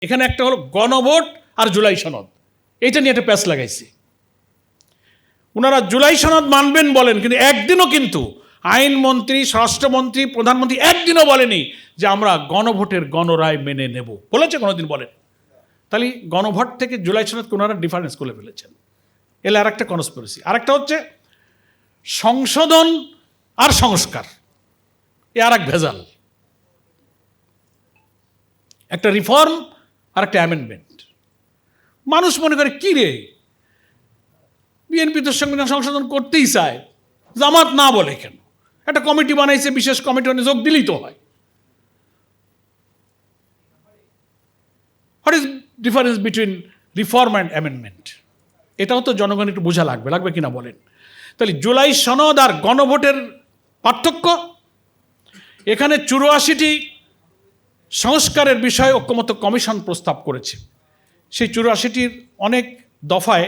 এখানে একটা হলো গণভোট আর জুলাই সনদ, এইটা নিয়ে একটা প্যাচ লাগাইছি। ওনারা জুলাই সনদ মানবেন বলেন, কিন্তু একদিনও কিন্তু আইনমন্ত্রী, স্বরাষ্ট্রমন্ত্রী, প্রধানমন্ত্রী একদিনও বলেনি যে আমরা গণভোটের গণরায় মেনে নেব। বলেছে কোনোদিন? বলেন। তাহলে গণভোট থেকে জুলাই সনদকে ওনারা ডিফারেন্স করে ফেলেছেন। এলে আর একটা কনস্পিরেসি। আরেকটা হচ্ছে সংশোধন আর সংস্কার, এ আর এক ভেজাল। একটা রিফর্ম আর একটা অ্যামেন্ডমেন্ট। মানুষ মনে করে কি রে, বিএনপি তো সংবিধান সংশোধন করতেই চায়, জামাত না বলে কেন? একটা কমিটি বানাইছে, বিশেষ কমিটি যোগ দিলেই তো হয়। What is difference between reform and amendment? এটাও তো জনগণ একটু বোঝা লাগবে কিনা বলেন। তাহলে জুলাই সনদ আর গণভোটের পার্থক্য, এখানে 84টি সংস্কারের বিষয়ে ঐক্যমত্য কমিশন প্রস্তাব করেছে। সেই 84টির অনেক দফায়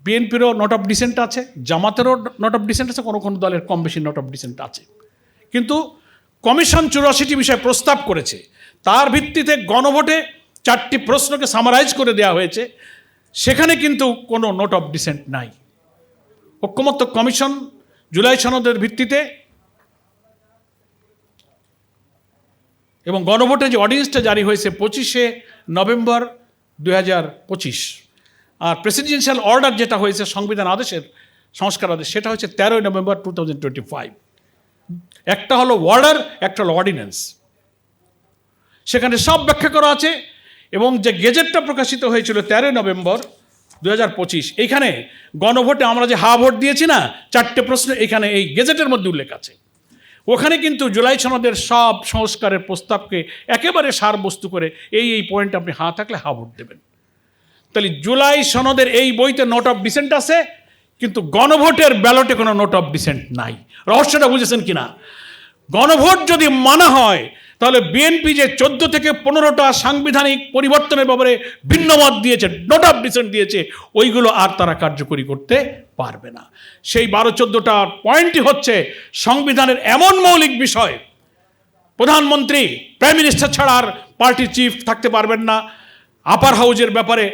বিএনপিরও নোট অফ ডিসেন্ট আছে, জামাতেরও নোট অফ ডিসেন্ট আছে, কোনো কোনো দলের কম বেশি নোট অফ ডিসেন্ট আছে। কিন্তু কমিশন 84টি বিষয়ে প্রস্তাব করেছে, তার ভিত্তিতে গণভোটে 4টি প্রশ্নকে সামারাইজ করে দেওয়া হয়েছে। সেখানে কিন্তু কোনো নোট অফ ডিসেন্ট নাই। ঐক্যমত্য কমিশন জুলাই সনদের ভিত্তিতে এবং গণভোটে যে অর্ডিন্যান্সটা জারি হয়েছে 25শে নভেম্বর 2025, আর প্রেসিডেন্সিয়াল অর্ডার যেটা হয়েছে সংবিধান আদেশের সংস্কার আদেশ, সেটা হচ্ছে 13 নভেম্বর 2025। একটা হলো অর্ডার, একটা হলো অর্ডিন্যান্স। সেখানে সব ব্যাখ্যা করা আছে। এবং যে গেজেটটা প্রকাশিত হয়েছিল 13 নভেম্বর 2025, এইখানে গণভোটে আমরা যে হা ভোট দিয়েছি না, 4টে প্রশ্ন এখানে এই গেজেটের মধ্যে উল্লেখ আছে। ওখানে কিন্তু জুলাই সনদের সব সংস্কারের প্রস্তাবকে একেবারে সারবস্তু করে এই পয়েন্ট আপনি হা থাকলে হা ভোট দেবেন। তাহলে জুলাই সনদের এই বইতে নোট অফ ডিসেন্ট আছে, কিন্তু গণভোটের ব্যালটে কোনো নোট অফ ডিসেন্ট নাই। রহস্যটা বুঝেছেন কিনা? গণভোট যদি মানা হয়, তাহলে বিএনপি যে 14 থেকে 15টা সাংবিধানিক পরিবর্তনের ব্যাপারে ভিন্ন মত দিয়েছে, নোট অফ ডিসেন্ট দিয়েছে, ওইগুলো আর তারা কার্যকরী করতে পারবে না। সেই 12-14টা পয়েন্টই হচ্ছে সংবিধানের এমন মৌলিক বিষয়, প্রধানমন্ত্রী, প্রাইম মিনিস্টার ছাড়া আর পার্টির চিফ থাকতে পারবেন না। আপার হাউজের ব্যাপারে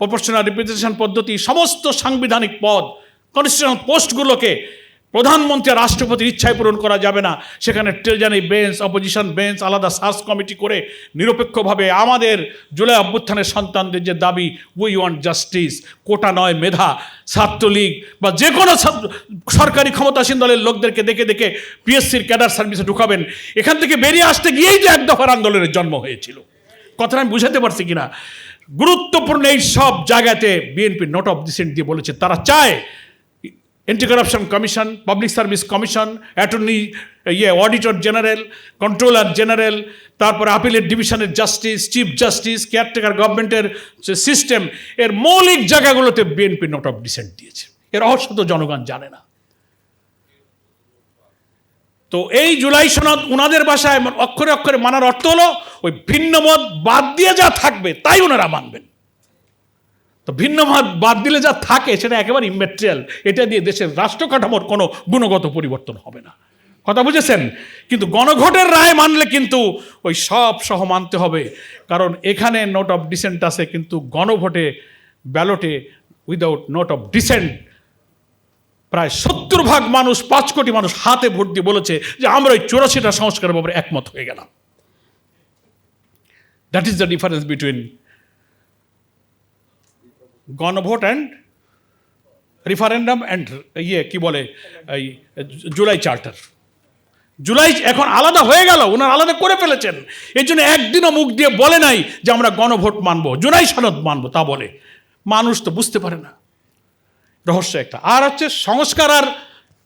প্রপোর্শনাল রিপ্রেজেন্টেশন পদ্ধতি, সমস্ত সাংবিধানিক পদ, কনস্টিটিউশনাল পোস্টগুলোকে প্রধানমন্ত্রী আর রাষ্ট্রপতির ইচ্ছায় পূরণ করা যাবে না। সেখানে ট্রেজারি বেঞ্চ, অপোজিশন বেঞ্চ, আলাদা সার্চ কমিটি করে নিরপেক্ষভাবে আমাদের জুলাই অভ্যুত্থানের সন্তানদের যে দাবি, উই ওয়ান্ট জাস্টিস, কোটা নয় মেধা, ছাত্রলীগ বা যে কোনো সরকারি ক্ষমতাসীন দলের লোকদেরকে দেখে পিএসসির ক্যাডার সার্ভিসে ঢুকাবেন। এখান থেকে বেরিয়ে আসতে গিয়েই তো এক দফার আন্দোলনের জন্ম হয়েছিল। কথাটা আমি বুঝাতে পারছি কিনা? গুরুত্বপূর্ণ এই সব জায়গাতে বিএনপি নোট অফ ডিসেন্ট দিয়ে বলেছে তারা চায় anti corruption commission, public service commission, attorney auditor general, controller general, তারপরে আপিলের ডিভিশনের জাস্টিস, চিফ জাস্টিস, কেয়ারটেকার গভর্নমেন্টের যে সিস্টেম, এর মৌলিক জায়গাগুলোতে বিএনপি নোট অফ ডিসেন্ট দিয়েছে। এর রহস্য তো জনগণ জানে না। তো এই জুলাই সনদ ওনাদের ভাষায় অক্ষরে অক্ষরে মানার অর্থ হলো ওই ভিন্ন মত বাদ দিয়ে যা থাকবে তাই ওনারা মানবেন। তো ভিন্ন মত বাদ দিলে যা থাকে সেটা একেবারে ইম্যাটেরিয়াল, এটা দিয়ে দেশের রাষ্ট্র কাঠামোর কোনো গুণগত পরিবর্তন হবে না। কথা বুঝেছেন? কিন্তু গণভোটের রায় মানলে কিন্তু ওই সব সহ মানতে হবে, কারণ এখানে নোট অফ ডিসেন্ট আছে, কিন্তু গণভোটে ব্যালটে উইদাউট নোট অফ ডিসেন্ট প্রায় 70% মানুষ, 5 কোটি মানুষ হাতে ভোট দিয়ে বলেছে যে আমরা ওই 84টা সংস্কারের ব্যাপারে একমত হয়ে গেলাম। That is the difference between গণভোট অ্যান্ড রিফারেন্ডাম অ্যান্ড কি বলে এই জুলাই চার্টার। জুলাই এখন আলাদা হয়ে গেল, ওনারা আলাদা করে ফেলেছেন। এই জন্য একদিনও মুখ দিয়ে বলে নাই যে আমরা গণভোট মানবো, জুলাই সনদ মানবো, তা বলে। মানুষ তো বুঝতে পারে না, রহস্য একটা। আর হচ্ছে সংস্কার আর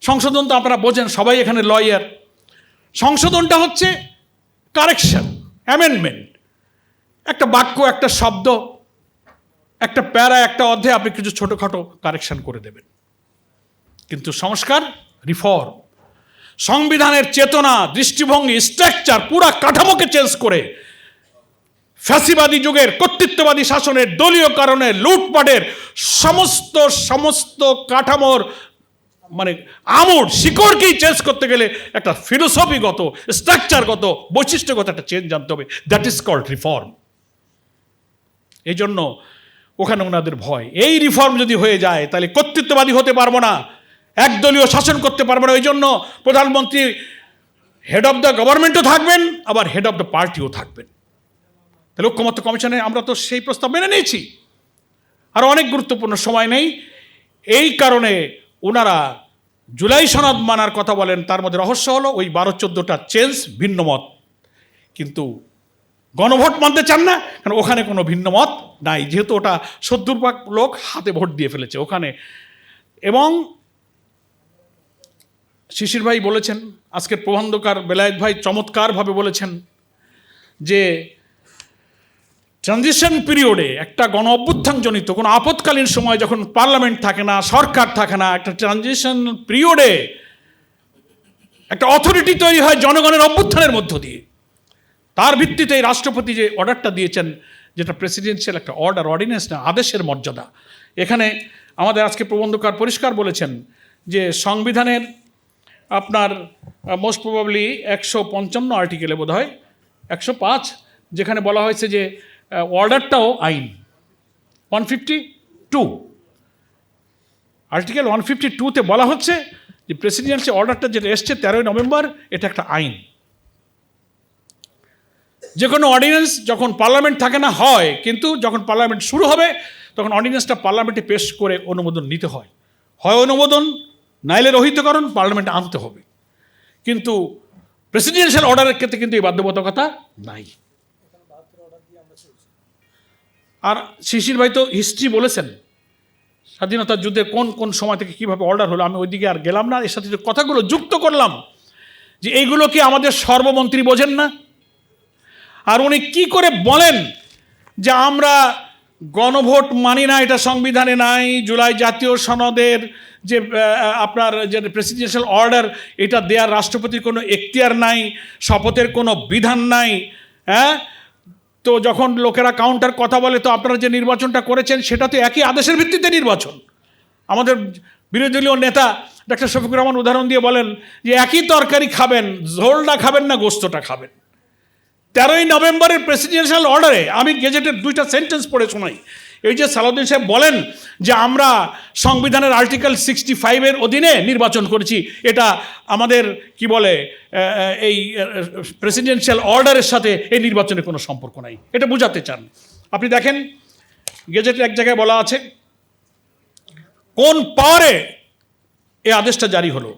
সংশোধন, তো আপনারা বোঝেন, সবাই এখানে লয়ার। সংশোধনটা হচ্ছে কারেকশন, অ্যামেন্ডমেন্ট। একটা বাক্য, একটা শব্দ, একটা প্যারা, একটা অধ্যায়ে আপনি কিছু ছোটোখাটো কারেকশন করে দেবেন। কিন্তু সংস্কার, রিফর্ম, সংবিধানের চেতনা, দৃষ্টিভঙ্গি, স্ট্রাকচার, পুরা কাঠামোকে চেঞ্জ করে ফ্যাসিবাদী যুগের কর্তৃত্ববাদী শাসনের, দলীয় কারণে লুটপাটের সমস্ত কাঠামোর মানে আমূল শিকড়কেই চেঞ্জ করতে গেলে একটা ফিলোসফিগত, স্ট্রাকচারগত, বৈশিষ্ট্যগত একটা চেঞ্জ জানতে হবে। That is called reform. এই জন্য ওখানে ওনাদের ভয়। এই রিফর্ম যদি হয়ে যায় তাহলে কর্তৃত্ববাদী হতে পারবো না, একদলীয় শাসন করতে পারবো না। ওই জন্য প্রধানমন্ত্রী হেড অফ দ্য গভর্নমেন্টও থাকবেন, আবার হেড অফ দ্য পার্টিও থাকবেন। তাহলে ঐক্যমত্য কমিশনে আমরা তো সেই প্রস্তাব মেনে নিয়েছি। আর অনেক গুরুত্বপূর্ণ, সময় নেই, এই কারণে ওনারা জুলাই সনদ মানার কথা বলেন। তার মধ্যে রহস্য হলো ওই 12-14টা চেঞ্জ ভিন্ন মত, কিন্তু গণভোট মানতে চান না, কারণ ওখানে কোনো ভিন্ন মত নাই, যেহেতু ওটা 70% লোক হাতে ভোট দিয়ে ফেলেছে ওখানে। এবং শিশির ভাই বলেছেন, আজকের প্রবন্ধকার বেলায়েত ভাই চমৎকারভাবে বলেছেন যে ট্রানজিশন পিরিয়ডে একটা গণ অভ্যুত্থানজনিত কোনো আপৎকালীন সময় যখন পার্লামেন্ট থাকে না, সরকার থাকে না, একটা ট্রানজিশন পিরিয়ডে একটা অথরিটি তৈরি হয় জনগণের অভ্যুত্থানের মধ্য দিয়ে। তার ভিত্তিতে এই রাষ্ট্রপতি যে অর্ডারটা দিয়েছেন, যেটা প্রেসিডেন্সিয়াল একটা অর্ডার, অর্ডিন্যান্স না, আদেশের মর্যাদা। এখানে আমাদের আজকে প্রবন্ধকার পরিষ্কার বলেছেন যে সংবিধানের আপনার মোস্ট প্রবাবলি 155 আর্টিকেলে বোধ হয় 105, যেখানে বলা হয়েছে যে অর্ডারটাও আইন। 152 আর্টিকেল 152-তে বলা হচ্ছে যে প্রেসিডেন্সি অর্ডারটা যেটা এসছে 13ই নভেম্বর, এটা একটা আইন। যে কোনো অর্ডিন্যান্স যখন পার্লামেন্ট থাকে না হয়, কিন্তু যখন পার্লামেন্ট শুরু হবে তখন অর্ডিন্যান্সটা পার্লামেন্টে পেশ করে অনুমোদন নিতে হয়। হয় অনুমোদন, নাইলে রহিতকরণ, পার্লামেন্টে আনতে হবে। কিন্তু প্রেসিডেন্সিয়াল অর্ডারের ক্ষেত্রে কিন্তু এই বাধ্যবাধকতা নাই। আর শিশির ভাই তো হিস্ট্রি বলেছেন, স্বাধীনতার যুদ্ধের কোন কোন সময় থেকে কীভাবে অর্ডার হলো, আমি ওইদিকে আর গেলাম না। এর সাথে যে কথাগুলো যুক্ত করলাম যে এইগুলো কি আমাদের সর্বমন্ত্রী বোঝেন না? আর উনি কি করে বলেন যে আমরা গণভোট মানি না, এটা সংবিধানে নাই, জুলাই জাতীয় সনদের যে আপনার যে প্রেসিডেন্সিয়াল অর্ডার, এটা দেওয়ার রাষ্ট্রপতির কোনো এখতিয়ার নাই, শপথের কোনো বিধান নাই। হ্যাঁ, তো যখন লোকেরা কাউন্টার কথা বলে, তো আপনারা যে নির্বাচনটা করেছেন সেটা তো একই আদেশের ভিত্তিতে নির্বাচন। আমাদের বিরোধী দলীয় নেতা ডক্টর শফিকুর রহমান উদাহরণ দিয়ে বলেন যে একই তরকারি খাবেন, ঝোলটা খাবেন না গোস্তটা খাবেন। 13ই নভেম্বরের প্রেসিডেন্সিয়াল অর্ডারে, আমি গেজেটের 2টা সেন্টেন্স পড়ে শোনাই। এই যে সালাউদ্দিন সাহেব বলেন যে আমরা সংবিধানের আর্টিকেল 65-এর অধীনে নির্বাচন করেছি, এটা আমাদের কি বলে এই প্রেসিডেন্সিয়াল অর্ডারের সাথে এই নির্বাচনের কোনো সম্পর্ক নাই, এটা বোঝাতে চান। আপনি দেখেন গেজেটের এক জায়গায় বলা আছে কোন পাওয়ারে এই আদেশটা জারি হলো।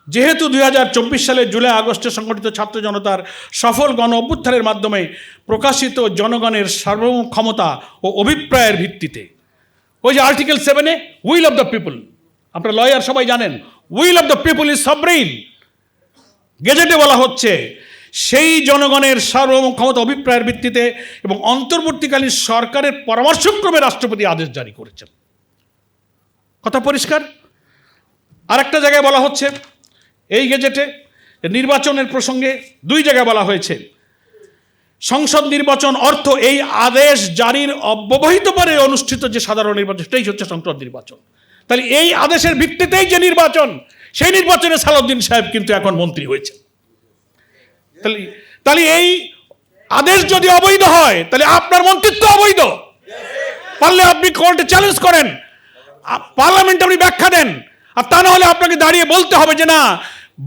যেহেতু 2024 সালে জুলাই আগস্টে সংগঠিত ছাত্র জনতার সফল গণ অভ্যুত্থানের মাধ্যমে প্রকাশিত জনগণের সার্বভৌম ক্ষমতা ও অভিপ্রায়ের ভিত্তিতে, ওই যে আর্টিকেল 7-এ উইল অফ দ্য পিপল, আপনারা লয়ার সবাই জানেন, will of the people is sovereign. গেজেটে বলা হচ্ছে সেই জনগণের সার্বভৌম ক্ষমতা অভিপ্রায়ের ভিত্তিতে এবং অন্তর্বর্তীকালীন সরকারের পরামর্শক্রমে রাষ্ট্রপতি আদেশ জারি করেছেন। কথা পরিষ্কার। আরেকটা জায়গায় বলা হচ্ছে এই গেজেটে নির্বাচনের প্রসঙ্গে 2 জায়গায় বলা হয়েছে সংসদ নির্বাচন অর্থ এই আদেশ জারির অব্যবহিত পরে অনুষ্ঠিত যে সাধারণ নির্বাচন, সেটাই হচ্ছে সংসদ নির্বাচন। তাহলে এই আদেশের ভিত্তিতেই যে নির্বাচন, সেই নির্বাচনে সালাউদ্দিন সাহেব কিন্তু এখন মন্ত্রী হয়েছে। তাহলে এই আদেশ যদি অবৈধ হয়, তাহলে আপনার মন্ত্রিত্ব অবৈধ। পারলে আপনি কোর্টে চ্যালেঞ্জ করেন, পার্লামেন্টে আপনি ব্যাখ্যা দেন। আর তা না হলে আপনাকে দাঁড়িয়ে বলতে হবে যে না,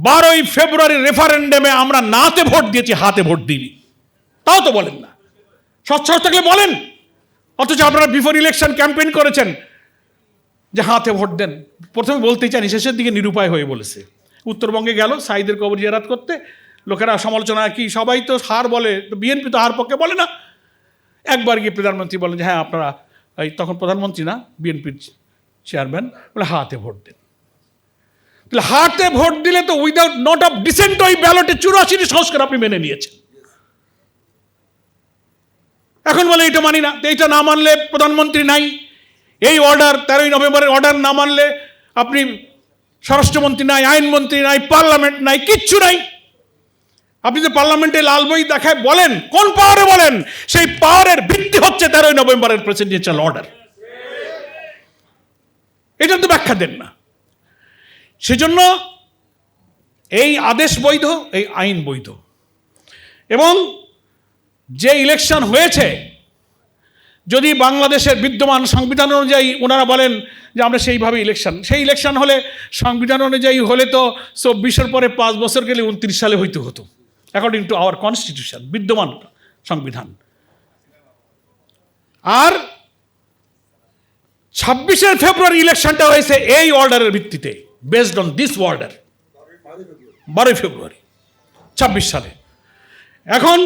12ই ফেব্রুয়ারির রেফারেন্ডামে আমরা নাতে ভোট দিয়েছি, হাতে ভোট দিইনি। তাও তো বলেন না। স্বচ্ছ থাকলে বলেন, অথচ আপনারা বিফোর ইলেকশন ক্যাম্পেইন করেছেন যে হাতে ভোট দেন। প্রথমে বলতেই চান, শেষের দিকে নিরুপায় হয়ে বলেছে। উত্তরবঙ্গে গেল সাঈদের কবর জিয়ারত করতে, লোকেরা সমালোচনা কি, সবাই তো হার বলে, বিএনপি তো হার পক্ষে বলে না। একবার গিয়ে প্রধানমন্ত্রী বলেন যে হ্যাঁ আপনারা, এই তখন প্রধানমন্ত্রী না, বিএনপির চেয়ারম্যান, বলে হাতে ভোট দেন। তাহলে হাতে ভোট দিলে তো উইদাউট নট অফ ডিসেন্ট ওই ব্যালটে 84টি সংস্কার আপনি মেনে নিয়েছেন। এখন বলে এটা মানি না। এইটা না মানলে প্রধানমন্ত্রী নাই, এই অর্ডার 13ই নভেম্বরের অর্ডার না মানলে আপনি স্বরাষ্ট্রমন্ত্রী নাই, আইনমন্ত্রী নাই, পার্লামেন্ট নাই, কিচ্ছু নাই। আপনি যে পার্লামেন্টে লাল বই দেখায় বলেন, কোন পাওয়ারে বলেন? সেই পাওয়ারের ভিত্তি হচ্ছে 13ই নভেম্বরের প্রেসিডেন্সিয়াল অর্ডার। এটা তো ব্যাখ্যা দেন না। সেজন্য এই আদেশ বৈধ, এই আইন বৈধ। এবং যে ইলেকশন হয়েছে, যদি বাংলাদেশের বিদ্যমান সংবিধান অনুযায়ী ওনারা বলেন যে আমরা সেইভাবে সেই ইলেকশন হলে সংবিধান অনুযায়ী হলে তো 24-এর পরে 5 বছর গেলে 29 সালে হইতে হতো, অ্যাকর্ডিং টু আওয়ার কনস্টিটিউশন, বিদ্যমান সংবিধান। আর 26 ফেব্রুয়ারি ইলেকশনটা হয়েছে এই অর্ডারের ভিত্তিতে, বেসড অন দিস অর্ডার, 12 ফেব্রুয়ারি 26 সালে। এখন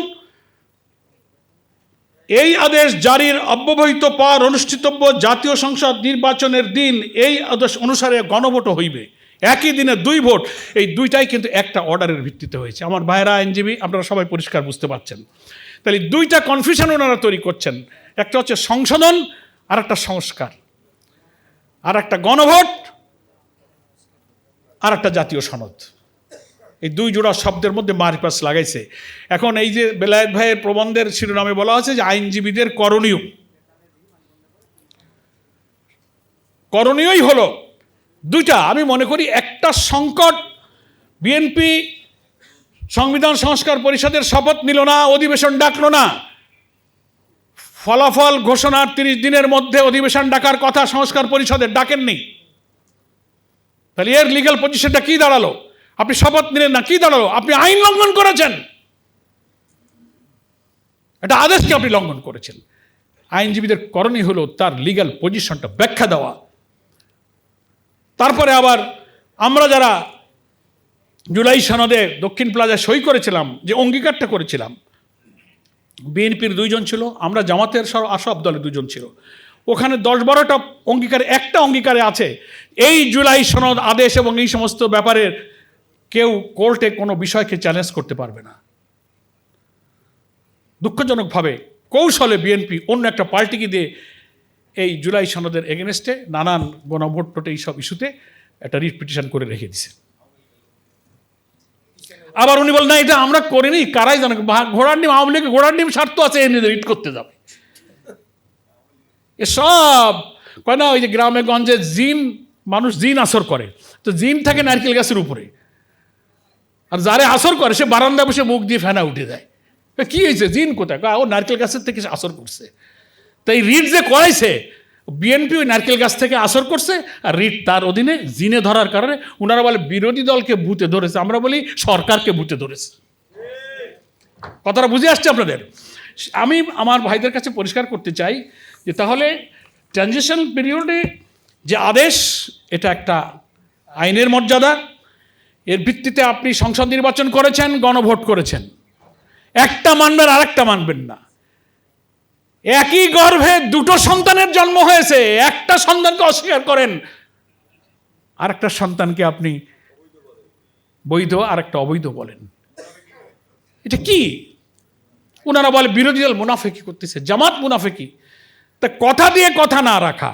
এই আদেশ জারির অব্যবহিত পর অনুষ্ঠিতব্য জাতীয় সংসদ নির্বাচনের দিন এই আদেশ অনুসারে গণভোটও হইবে। একই দিনে 2 ভোট, এই দুইটাই কিন্তু একটা অর্ডারের ভিত্তিতে হয়েছে। আমার ভাইরা আইনজীবী, আপনারা সবাই পরিষ্কার বুঝতে পারছেন। তাহলে 2টা কনফিউশন ওনারা তৈরি করছেন, একটা হচ্ছে সংশোধন আর একটা সংস্কার, আর একটা গণভোট আর একটা জাতীয় সনদ। এই 2 জোড়া শব্দের মধ্যে মারপ্যাচ লাগাইছে। এখন এই যে বেলায়েত ভাইয়ের প্রবন্ধের শিরোনামে বলা আছে যে আইনজীবীদের করণীয়ই হলো 2টা। আমি মনে করি একটা সংকট, বিএনপি সংবিধান সংস্কার পরিষদের শপথ নিল না, অধিবেশন ডাকলো না, ফলাফল ঘোষণার 30 দিনের মধ্যে অধিবেশন ডাকার কথা সংস্কার পরিষদের, ডাকেননি। তাহলে এর লিগ্যাল পজিশনটা কি দাঁড়ালো? আপনি শপথ নিলেন না, কি দাঁড়ালো? আপনি আইন লঙ্ঘন করেছেন, এটা আদেশকে আপনি লঙ্ঘন করেছেন। আইনজীবীদের করণীয় হলো তার লিগ্যাল পজিশনটা ব্যাখ্যা দেওয়া। তারপরে আবার আমরা যারা জুলাই সনদে দক্ষিণ প্লাজায় সই করেছিলাম, যে অঙ্গীকারটা করেছিলাম, বিএনপির 2 জন ছিল, আমরা জামাতের সব দলে 2 জন ছিল। ওখানে 10-12টা অঙ্গীকারে একটা অঙ্গীকারে আছে এই জুলাই সনদ আদেশ এবং এই সমস্ত ব্যাপারে কেউ কোর্টে কোনো বিষয়কে চ্যালেঞ্জ করতে পারবে না। দুঃখজনকভাবে কৌশলে বিএনপি অন্য একটা পার্টিকে দিয়ে এই জুলাই সনদের এগেনস্টে নানান গণভোট টোটে এইসব ইস্যুতে একটা রিট পিটিশন করে রেখে দিছে। আবার উনি বলেন না এটা আমরা করিনি, কারাই জানে, ঘোড়ার ডিম, আওয়ামী লীগের ঘোড়ার ডিম স্বার্থ আছে এমনি রিট করতে যাবে। এসব কয় না, ওই যে গ্রামে গঞ্জে মানুষ জিন আসর করে, তো জিন থাকে নারকেল গাছের উপরে, আর যারে আসর করে সে বারান্দা বসে মুখ দিয়ে ফেনা উঠে যায়। কি হয়েছে, জিন কোথায়? ও নারকেল গাছের থেকে আসর করছে। তাই রিট যে করাইছে বিএনপি ওই নারকেল গাছ থেকে আসর করছে, আর রিট তার অধীনে জিনে ধরার কারণে ওনারা বলে বিরোধী দলকে ভূতে ধরেছে, আমরা বলি সরকারকে ভূতে ধরেছে। কথাটা বুঝে আসছে আপনাদের? আমি আমার ভাইদের কাছে পরিষ্কার করতে চাই যে তাহলে ট্রানজিশন পিরিয়ডে যে আদেশ, এটা একটা আইনের মর্যাদা, এর ভিত্তিতে আপনি সংসদ নির্বাচন করেছেন, গণভোট করেছেন, একটা মানবেন আর একটা মানবেন না। একই গর্ভে 2টো সন্তানের জন্ম হয়েছে, একটা সন্তানকে অস্বীকার করেন, আর একটা সন্তানকে আপনি বৈধ আর একটা অবৈধ বলেন। এটা কি? ওনারা বলে বিরোধী দল মুনাফেকি করতেছে, জামাত মুনাফেকি। তা কথা দিয়ে কথা না রাখা,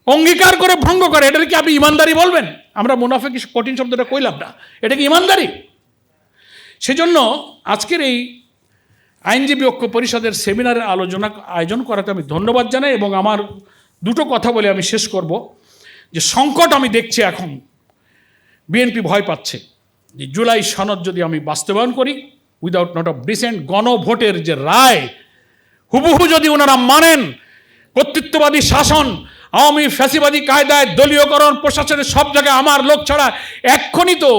অঙ্গীকার করে ভঙ্গ করে, এটা কি আপনি ইমানদারি বলবেন? আমরা মুনাফেকি কঠিন শব্দটা কইলাম না, এটা কি ইমানদারি? সেজন্য আজকের এই আইনজীবী ঐক্য পরিষদের সেমিনারের আয়োজন করাতে আমি ধন্যবাদ জানাই। এবং আমার 2টো কথা বলে আমি শেষ করব, যে সংকট আমি দেখছি এখন বিএনপি ভয় পাচ্ছে যে জুলাই সনদ যদি আমি বাস্তবায়ন করি উইদাউট নট অফ ডিসেন্ট, গণভোটের যে রায় হুবহু যদি ওনারা মানেন, কর্তৃত্ববাদী শাসন, আওয়ামী ফ্যাসিবাদী কায়দায় দলীয়করণ, প্রশাসনের সব জায়গায় আমার লোক ছাড়া, এক্ষুনি তো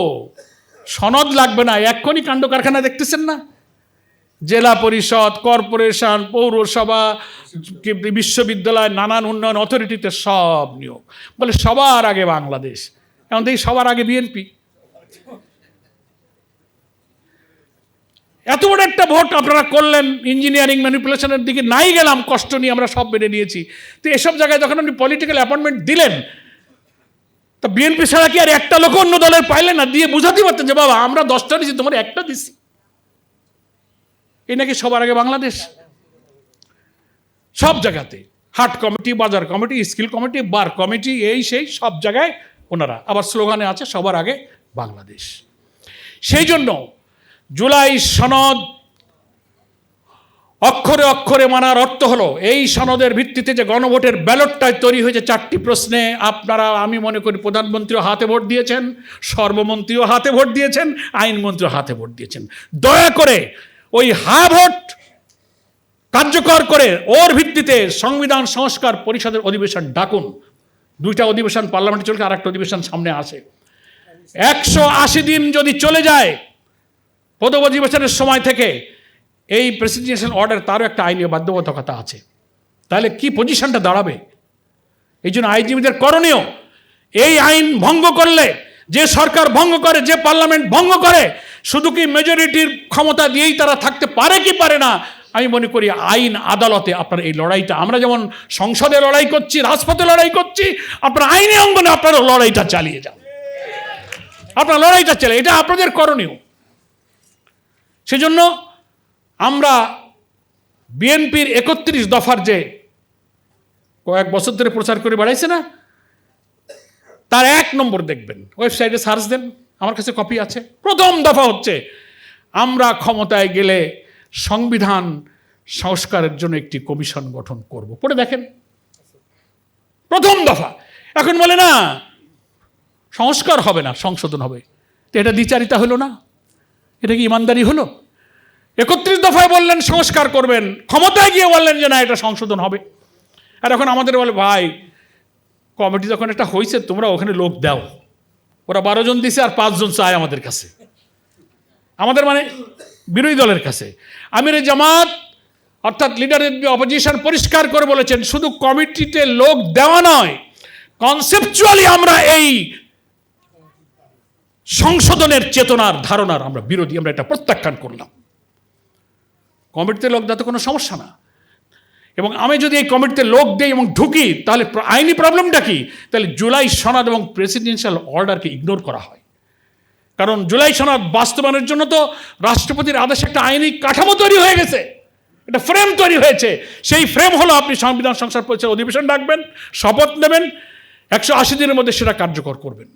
সনদ লাগবে না, এক্ষুনি কাণ্ড কারখানা দেখতেছেন না? জেলা পরিষদ, কর্পোরেশন, পৌরসভা, বিশ্ববিদ্যালয়, নানান উন্নয়ন অথরিটিতে সব নিয়োগ, বলে সবার আগে বাংলাদেশ। এখন দেখি সবার আগে বিএনপি। এত বড় একটা ভোট আপনারা করলেন, ইঞ্জিনিয়ারিং ম্যানিপুলেশনের দিকে নাই গেলাম, কষ্ট নিয়ে আমরা সব মেনে নিয়েছি। তো এসব জায়গায় যখন আপনি পলিটিক্যাল অ্যাপয়েন্টমেন্ট দিলেন, তা বিএনপি ছাড়া কি আর একটা লোক অন্য দলের পাইলেন না? দিয়ে বুঝাতে পারতেন যে বাবা আমরা 10টা দিচ্ছি, তোমার একটা দিচ্ছি। এই নাকি সবার আগে বাংলাদেশ? সব জায়গাতে হাট কমিটি, বাজার কমিটি, স্কিল কমিটি, বার কমিটি, এই সেই সব জায়গায় ওনারা আবার স্লোগানে আছে সবার আগে বাংলাদেশ। সেই জন্য জুলাই সনদ অক্ষরে অক্ষরে মানার অর্থ হলো এই সনদের ভিত্তিতে যে গণভোটের ব্যালটটাই তৈরি হয়েছে 4টি প্রশ্নে, আপনারা আমি মনে করি প্রধানমন্ত্রীও হাতে ভোট দিয়েছেন, সর্বমন্ত্রীও হাতে ভোট দিয়েছেন, আইনমন্ত্রীও হাতে ভোট দিয়েছেন। দয়া করে ওই হা ভোট কার্যকর করে ওর ভিত্তিতে সংবিধান সংস্কার পরিষদের অধিবেশন ডাকুন। 2টা অধিবেশন পার্লামেন্টে চলছে, আর একটা অধিবেশন সামনে আসে। 180 দিন যদি চলে যায় প্রথম অধিবেশনের সময় থেকে, এই প্রেসিডেন্সিয়াল অর্ডার তারও একটা আইনি বাধ্যবাধকতা আছে। তাহলে কি পজিশনটা দাঁড়াবে? এই জন্য আইনজীবীদের করণীয়, এই আইন ভঙ্গ করলে, যে সরকার ভঙ্গ করে, যে পার্লামেন্ট ভঙ্গ করে, শুধু কি মেজরিটির ক্ষমতা দিয়েই তারা থাকতে পারে কি পারে না? আমি মনে করি আইন আদালতে আপনার এই লড়াইটা, আমরা যেমন সংসদে লড়াই করছি, রাজপথে লড়াই করছি, আপনার আইনি অঙ্গনে আপনারা লড়াইটা চালিয়ে যান। আপনার লড়াইটা চালিয়ে, এটা আপনাদের করণীয়। সেজন্য আমরা বিএনপির 31 দফার যে কয়েক বছর ধরে প্রচার করে বেড়াইছে না, তার 1 নম্বর দেখবেন, ওয়েবসাইটে সার্চ দেন, আমার কাছে কপি আছে। প্রথম দফা হচ্ছে, আমরা ক্ষমতায় গেলে সংবিধান সংস্কারের জন্য একটি কমিশন গঠন করব। পড়ে দেখেন, প্রথম দফা। এখন বলে না সংস্কার হবে না, সংশোধন হবে। তো এটা দ্বিচারিতা হলো না? এটা কি ইমানদারি হলো? 31 দফায় বললেন সংস্কার করবেন, ক্ষমতায় গিয়ে বললেন যে না এটা সংশোধন হবে। আর এখন আমাদের বলে ভাই কমিটি যখন একটা হয়েছে তোমরা ওখানে লোক দাও। ওরা 12 জন দিছে আর 5 জন চায় আমাদের কাছে, আমাদের মানে বিরোধী দলের কাছে। আমির জামাত অর্থাৎ লিডার অপোজিশন পরিষ্কার করে বলেছেন, শুধু কমিটিতে লোক দেওয়া নয়, কনসেপচুয়ালি আমরা এই সংশোধনের চেতনার ধারণার আমরা বিরোধী, আমরা এটা প্রত্যাখ্যান করলাম। কমিটিতে লোক দেওয়া তো কোনো সমস্যা না, এবং আমি যদি এই কমিটিতে লোক দেই এবং ঢুকি, তাহলে আইনি প্রবলেমটা কি? তাহলে জুলাই সনদ এবং প্রেসিডেন্সিয়াল অর্ডারকে ইগনোর করা হয়। কারণ জুলাই সনদ বাস্তবায়নের জন্য তো রাষ্ট্রপতির আদেশে একটা আইনি কাঠামো তৈরি হয়ে গেছে, একটা ফ্রেম তৈরি হয়েছে। সেই ফ্রেম হলো আপনি সংবিধান সংস্কার পরিষদের অধিবেশন ডাকবেন, শপথ নেবেন, 180 দিনের মধ্যে সেটা কার্যকর করবেন।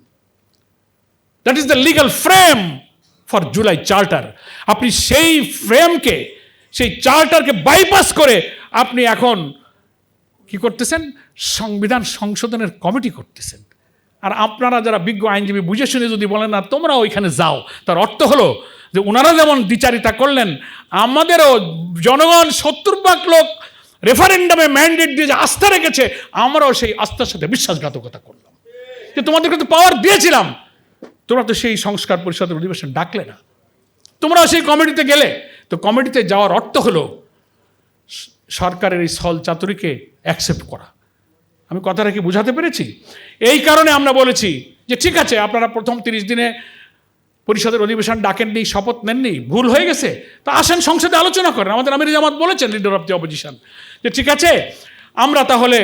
That is the legal frame for July charter. আপনি সেই ফ্রেমকে, সেই চার্টারকে বাইপাস করে আপনি এখন কি করতেছেন? সংবিধান সংশোধনের কমিটি করতেছেন। আর আপনারা যারা বিজ্ঞ আইনজীবী বুঝে শুনে যদি বলেন না তোমরা ওইখানে যাও, তার অর্থ হলো যে ওনারা যেমন দ্বিচারিতা করলেন, আমাদেরও জনগণ 70% লোক রেফারেন্ডামে ম্যান্ডেট দিয়ে যে আস্থা রেখেছে, আমরাও সেই আস্থার সাথে বিশ্বাসঘাতকতা করলাম। যে তোমাদেরকে তো পাওয়ার দিয়েছিলাম, তোমরা তো সেই সংস্কার পরিষদের অধিবেশন ডাকলে না, তোমরাও সেই কমিটিতে গেলে। তো কমিটিতে যাওয়ার অর্থ হলো সরকারের এই ছল চাতুরিকে অ্যাকসেপ্ট করা। আমি কথাটা কি বুঝাতে পেরেছি? এই কারণে আমরা বলেছি যে ঠিক আছে, আপনারা প্রথম 30 দিনে পরিষদের অধিবেশন ডাকেননি, শপথ নেননি, ভুল হয়ে গেছে, তা আসেন সংসদে আলোচনা করেন। আমাদের আমির জামাত বলেছেন, লিডার অফ দি অপোজিশন, যে ঠিক আছে আমরা তাহলে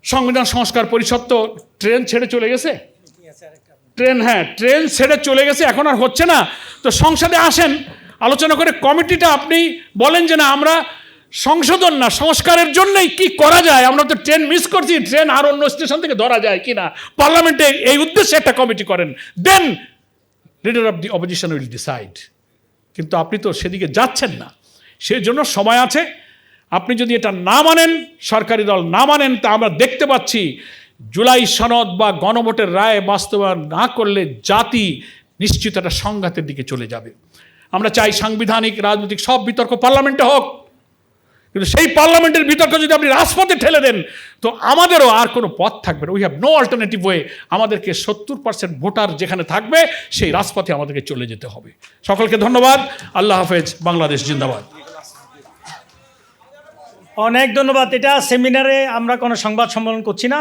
সংবিধান সংস্কার পরিষদ তো ট্রেন ছেড়ে চলে গেছে, ট্রেন ছেড়ে চলে গেছে, এখন আর হচ্ছে না, তো সংসদে আসেন, আলোচনা করে কমিটিটা আপনি বলেন যে না আমরা সংশোধন না সংস্কারের জন্যই কি করা যায়, আমরা তো ট্রেন মিস করছি, ট্রেন আর অন্য স্টেশন থেকে ধরা যায় কিনা, পার্লামেন্টে এই উদ্দেশ্যে একটা কমিটি করেন, then leader of the opposition will decide. কিন্তু আপনি তো সেদিকে যাচ্ছেন না, সেই জন্য সময় আছে। আপনি যদি এটা না মানেন, সরকারি দল না মানেন, তা আমরা দেখতে পাচ্ছি জুলাই সনদ বা গণভোটের রায় বাস্তবায়ন না করলে জাতি নিশ্চিত একটা সংঘাতের দিকে চলে যাবে। আমরা চাই সাংবিধানিক রাজনৈতিক সব বিতর্ক পার্লামেন্টে হোক, কিন্তু সেই পার্লামেন্টের বিতর্ক যদি আপনি রাজপথে ঠেলে দেন, তো আমাদেরও আর কোনো পথ থাকবে না। We have no alternative way. আমাদেরকে 70% ভোটার যেখানে থাকবে সেই রাজপথে আমাদেরকে চলে যেতে হবে। সকলকে ধন্যবাদ। আল্লাহ হাফেজ। বাংলাদেশ জিন্দাবাদ। অনেক ধন্যবাদ। এটা সেমিনারে আমরা কোনো সংবাদ সম্মেলন করছি না।